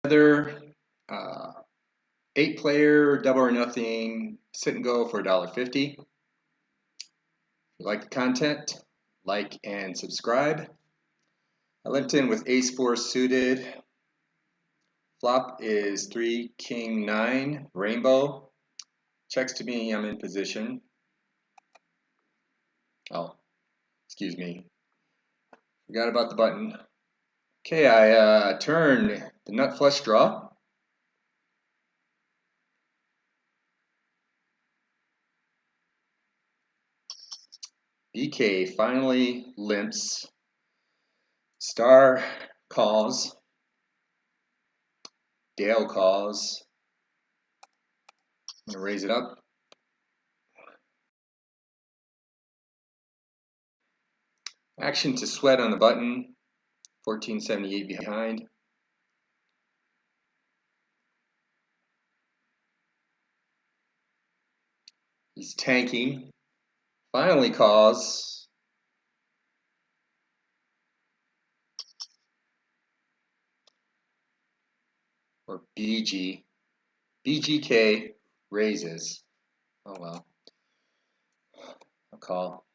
Together, 8-player, double or nothing, sit and go for $1.50. If you like the content, like and subscribe. I limped in with ace-4 suited. Flop is 3, king, 9, rainbow. Checks to me, I'm in position. Oh, excuse me. Forgot about the button. Okay, I turn the nut flush draw. BK finally limps. Star calls. Dale calls. I'm going to raise it up. Action to sweat on the button. 1478 behind. He's tanking. Finally calls. Or BG. BGK raises. Oh well. I'll call.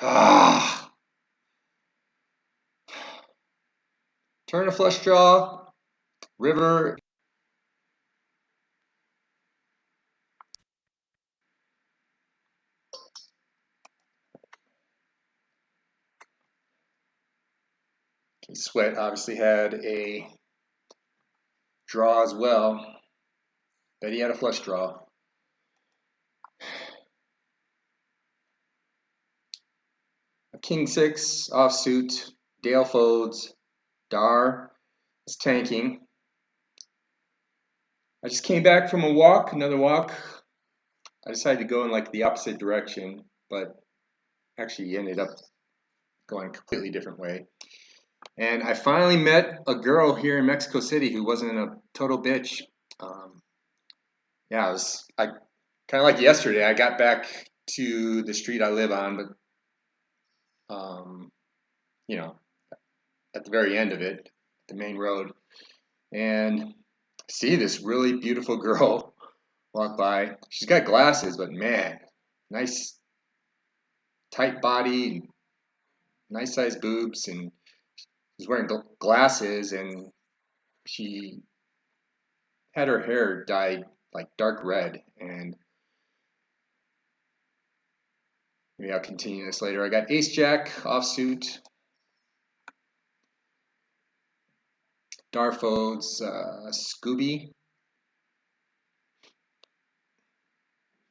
Ah! Turn a flush draw. River. Okay, Sweat obviously had a draw as well. Bet he had a flush draw. King 6 offsuit. Dale folds. Dar is tanking. I just came back from a walk, another walk. I decided to go in like the opposite direction, but actually ended up going a completely different way. And I finally met a girl here in Mexico City who wasn't a total bitch. Yeah, I kind of like yesterday. I got back to the street I live on, but you know, at the very end of it, the main road, and see this really beautiful girl walk by. She's got glasses, but man, nice tight body, nice sized boobs, and she's wearing glasses, and she had her hair dyed like dark red. And maybe I'll continue this later. I got ace jack offsuit. Dar folds, Scooby.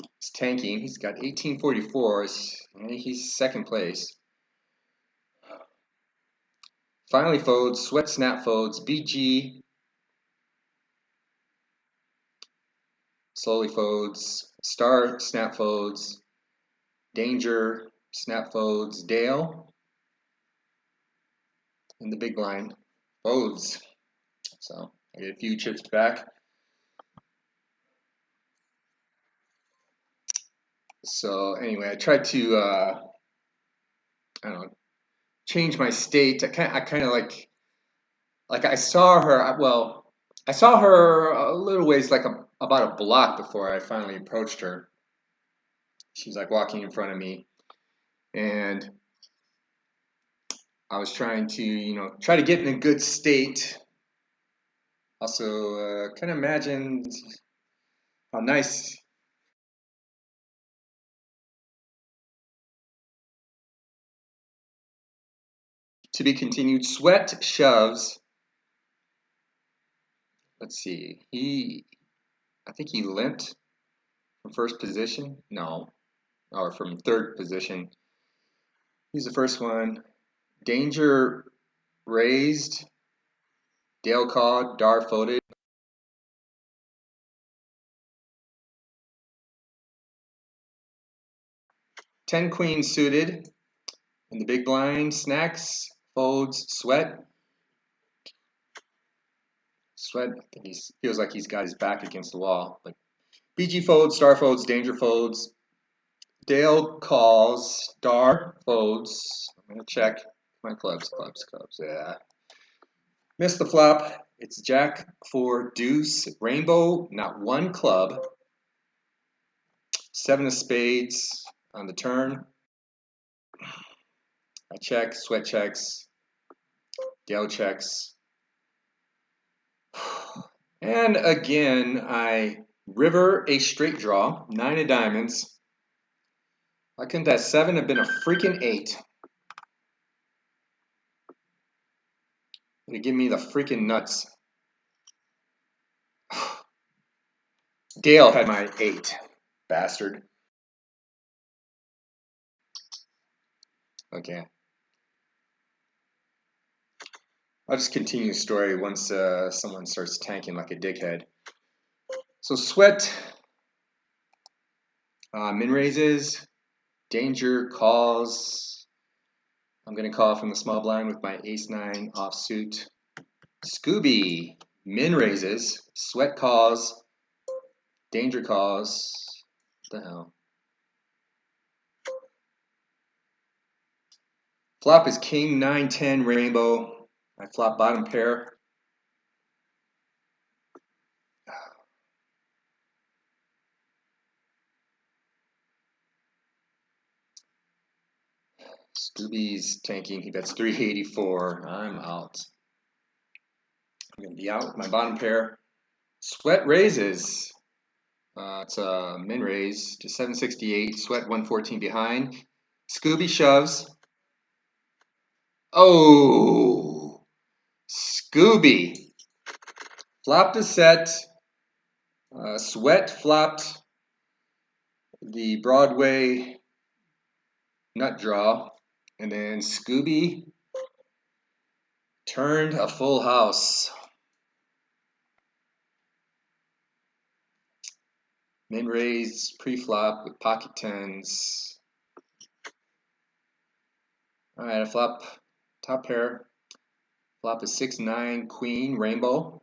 He's tanking. He's got 1844s. He's second place. Finally folds, Sweat snap folds, BG. Slowly folds, Star snap folds, Danger snap folds, Dale. In the big blind folds. So I get a few chips back. So anyway, I tried to I don't know, change my state. I kind of like I saw her. Well, I saw her a little ways, like about a block before I finally approached her. She was like walking in front of me, and I was trying to try to get in a good state. Also, kind of imagine how nice. To be continued. Sweat shoves. Let's see. I think he limped from first position. No, or from third position. He's the first one. Danger raised. Dale called. Dar folded. Ten queen suited. In the big blind. Snacks folds. Sweat. Sweat. I think he feels like he's got his back against the wall. But BG folds. Star folds. Danger folds. Dale calls. Dar folds. I'm going to check my clubs. Yeah. Missed the flop. It's Jack 4 deuce. Rainbow, not one club. 7 of spades on the turn. I check. Sweat checks. Dale checks. And again, I river a straight draw. 9 of diamonds. Why couldn't that 7 have been a freaking 8? It'd give me the freaking nuts. Dale had my 8. Bastard. Okay. I'll just continue the story once someone starts tanking like a dickhead. So Sweat min raises. Danger calls. I'm going to call from the small blind with my ace-9 offsuit. Scooby min raises. Sweat calls. Danger calls. What the hell? Flop is king 9-10 rainbow. I flop bottom pair. Scooby's tanking. He bets 384. I'm out. I'm going to be out with my bottom pair. Sweat raises. It's a min raise to 768. Sweat 114 behind. Scooby shoves. Oh, Scooby flopped a set. Sweat flopped the Broadway nut draw. And then Scooby turned a full house. Min raise pre-flop with pocket tens. All right, I flop top pair. Flop is 6-9 queen rainbow.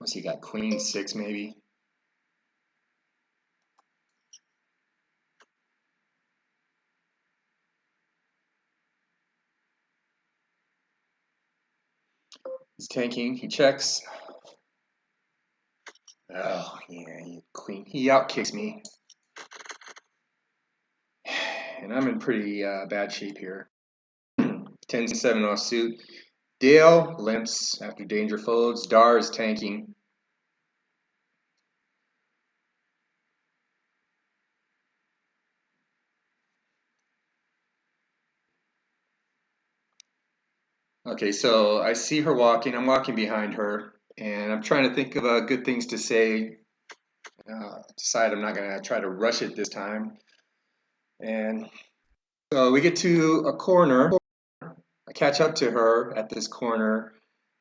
Unless you got queen 6 maybe. He's tanking. He checks. Oh yeah, queen. He outkicks me, and I'm in pretty bad shape here. 10-7 offsuit. Dale limps after danger folds. Dar is tanking. Okay, so I see her walking. I'm walking behind her, and I'm trying to think of good things to say. Decide I'm not going to try to rush it this time. And so we get to a corner. I catch up to her at this corner.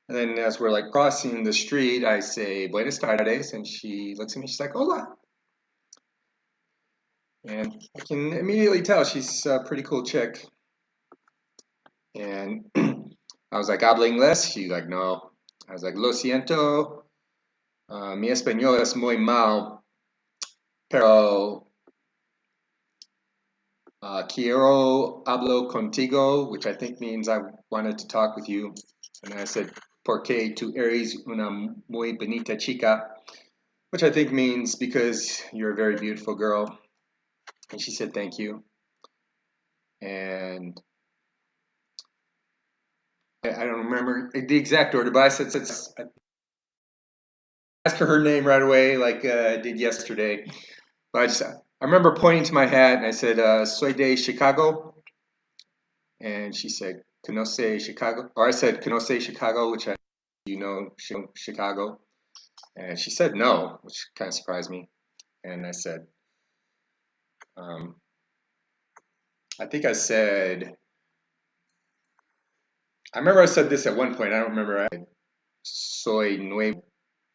And then as we're like crossing the street, I say, Buenas tardes. And she looks at me. She's like, hola. And I can immediately tell she's a pretty cool chick. And I was like, habla inglés? She's like, no. I was like, lo siento. Mi español es muy mal. Pero quiero hablo contigo, which I think means I wanted to talk with you. And I said, porque tú eres una muy bonita chica, which I think means because you're a very beautiful girl. And she said, thank you. And I don't remember the exact order, but I said, I asked her name right away, like I did yesterday. But I remember pointing to my hat and I said, soy de Chicago. And she said, conoce Chicago? Or I said, conoce Chicago, which you know Chicago. And she said no, which kind of surprised me. And I said, I think I said, I remember I said this at one point. I don't remember. Soy nuevo.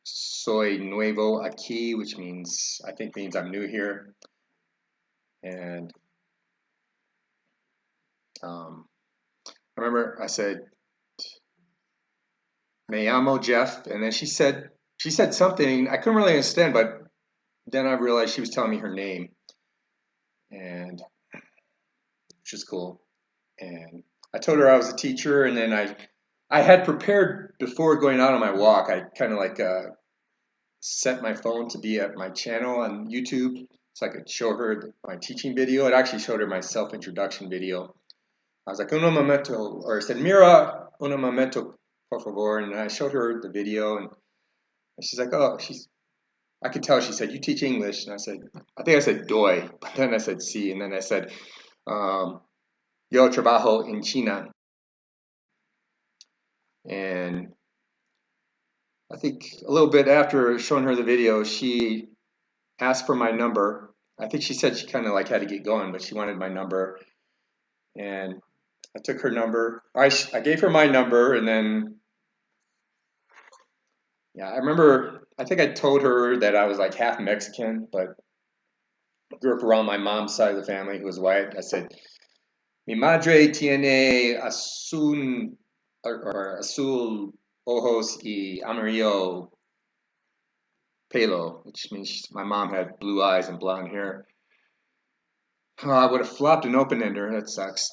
soy nuevo aquí, which means, I think means I'm new here. And I remember I said, me llamo Jeff, and then she said something I couldn't really understand, but then I realized she was telling me her name, and which is cool. And I told her I was a teacher, and then I had prepared before going out on my walk. I kind of like set my phone to be at my channel on YouTube so I could show her my teaching video. It actually showed her my self-introduction video. I was like, uno momento, or I said, mira, uno momento, por favor. And I showed her the video, and she's like, oh, I could tell she said, you teach English. And I think I said doy, but then I said sí. And then I said, yo trabajo en China. And I think a little bit after showing her the video, she asked for my number. I think she said she kind of like had to get going, but she wanted my number. And I took her number. I gave her my number, and then, yeah, I remember, I think I told her that I was like half Mexican, but I grew up around my mom's side of the family who was white. I said, mi madre tiene azul ojos y amarillo pelo, which means my mom had blue eyes and blonde hair. Oh, I would have flopped an open ender. That sucks.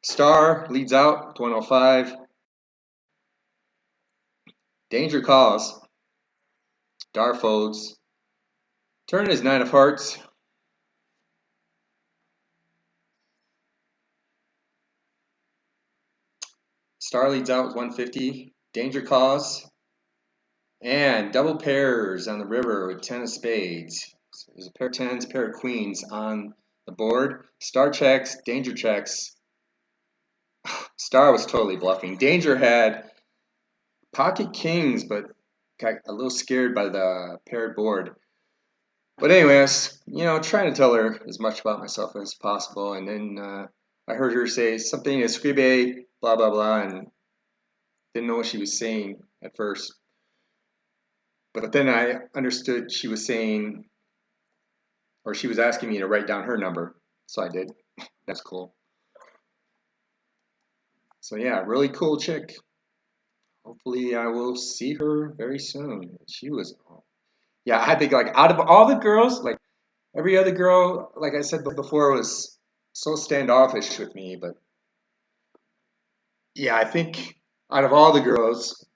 Star leads out, 105. Danger calls. Dar folds. Turn is 9 of hearts. Star leads out with 150. Danger calls. And double pairs on the river with 10 of spades. So there's a pair of tens, a pair of queens on the board. Star checks, danger checks. Star was totally bluffing. Danger had pocket kings, but got a little scared by the paired board. But anyways, trying to tell her as much about myself as possible. And then I heard her say something, escribe, blah, blah, blah, and didn't know what she was saying at first. But then I understood she was saying, or she was asking me to write down her number. So I did. That's cool. So yeah, really cool chick. Hopefully I will see her very soon. She was, yeah, I think like out of all the girls, like every other girl, like I said before, was so standoffish with me. But yeah, I think out of all the girls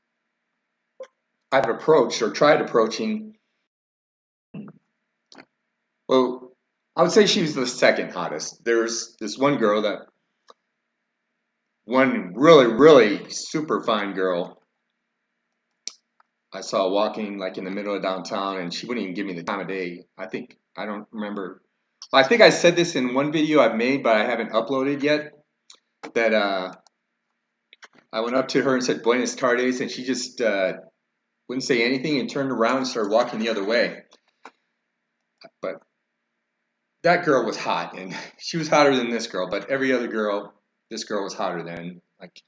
I've approached or tried approaching, well, I would say she was the second hottest. There's this one girl that, one really, really super fine girl I saw walking like in the middle of downtown, and she wouldn't even give me the time of day. I don't remember. I think I said this in one video I've made, but I haven't uploaded yet. That I went up to her and said Buenas tardes, and she just wouldn't say anything and turned around and started walking the other way. But that girl was hot, and she was hotter than this girl. But every other girl, this girl was hotter than. Like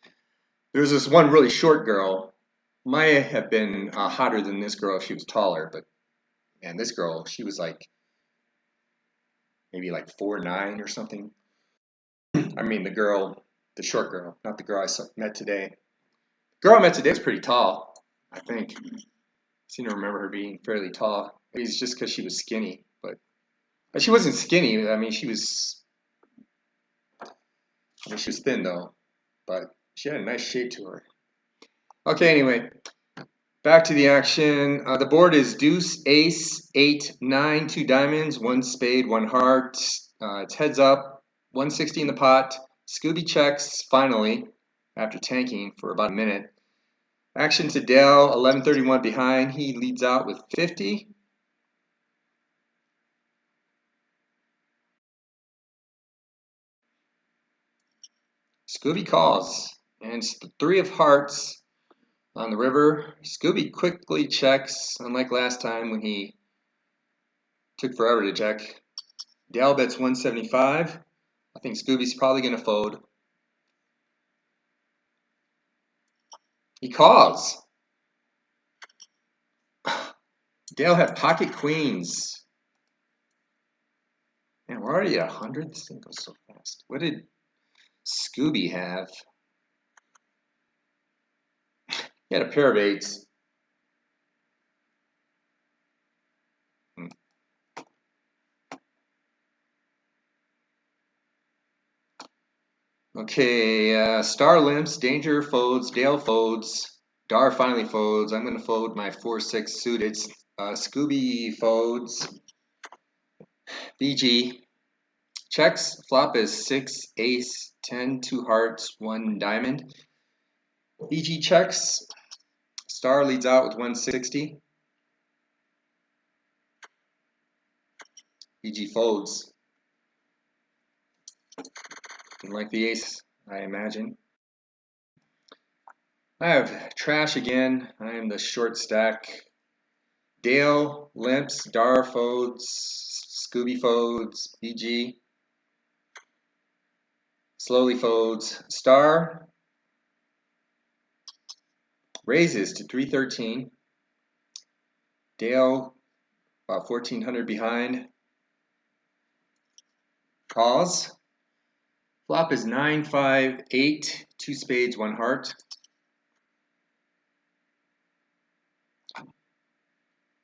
there was this one really short girl. Might have been hotter than this girl if she was taller, but man, this girl, she was like maybe like 4'9" or something. I mean, the short girl, not the girl met today. The girl I met today was pretty tall, I think. I seem to remember her being fairly tall. Maybe it's just because she was skinny, but she wasn't skinny. I mean, she was thin though, but she had a nice shape to her. Okay, anyway, back to the action. The board is deuce, ace, 8, 9, 2 diamonds, 1 spade, 1 heart. It's heads up, 160 in the pot. Scooby checks finally after tanking for about a minute. Action to Dell, 11:31 behind. He leads out with 50. Scooby calls, and it's the 3 of hearts on the river. Scooby quickly checks, unlike last time when he took forever to check. Dell bets 175. I think Scooby's probably going to fold. He calls. Dale had pocket queens. Man, we're already at 100. This thing goes so fast. What did Scooby have? He had a pair of eights. Okay, Star limps, Danger folds, Dale folds, Dar finally folds. I'm going to fold my 4-6 suited. Scooby folds. BG checks. Flop is 6, ace, 10, 2 hearts, 1 diamond. BG checks. Star leads out with 160. BG folds. Didn't like the ace, I imagine. I have trash again. I am the short stack. Dale limps, Dar folds, Scooby folds, BG slowly folds. Star raises to 313. Dale about 1400 behind. Calls. Flop is 9, 5, 8, 2 spades, 1 heart.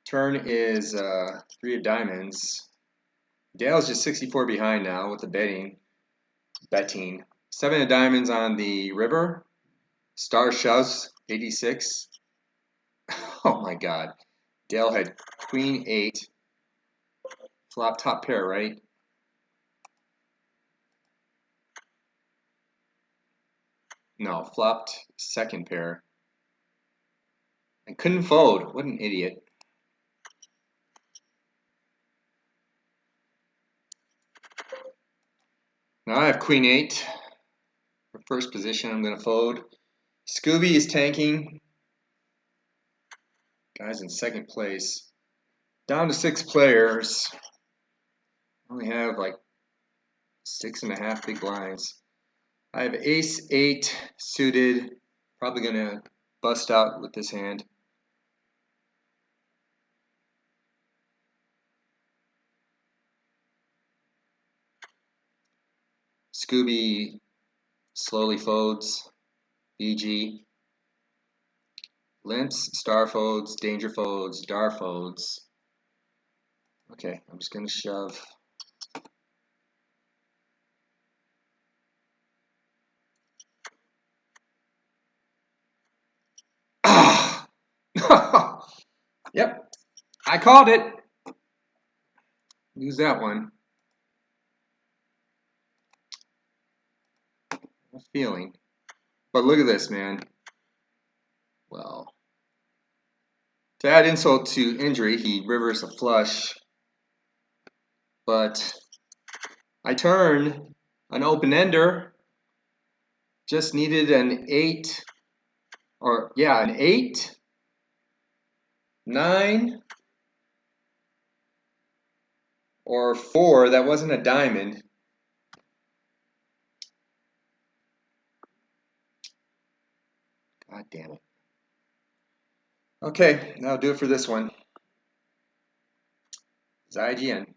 Turn is 3 of diamonds. Dale's just 64 behind now with the betting. 7 of diamonds on the river. Star shoves 86. Oh my god. Dale had queen 8. Flop top pair, right? No, flopped second pair. And couldn't fold. What an idiot. Now I have queen 8. For first position, I'm going to fold. Scooby is tanking. Guy's in second place. Down to 6 players. Only have like 6.5 big blinds. I have ace 8 suited. Probably going to bust out with this hand. Scooby slowly folds. BG. Limps, Star folds, Danger folds, Dar folds. Okay, I'm just going to shove. Ah! Yep, I called it. Use that one. I'm feeling. But look at this, man. Well, to add insult to injury, he rivers a flush. But I turn an open ender. Just needed an 8. Or, yeah, an 8. 9. Or 4. That wasn't a diamond. God damn it. Okay, that'll do it for this one. It's IGN.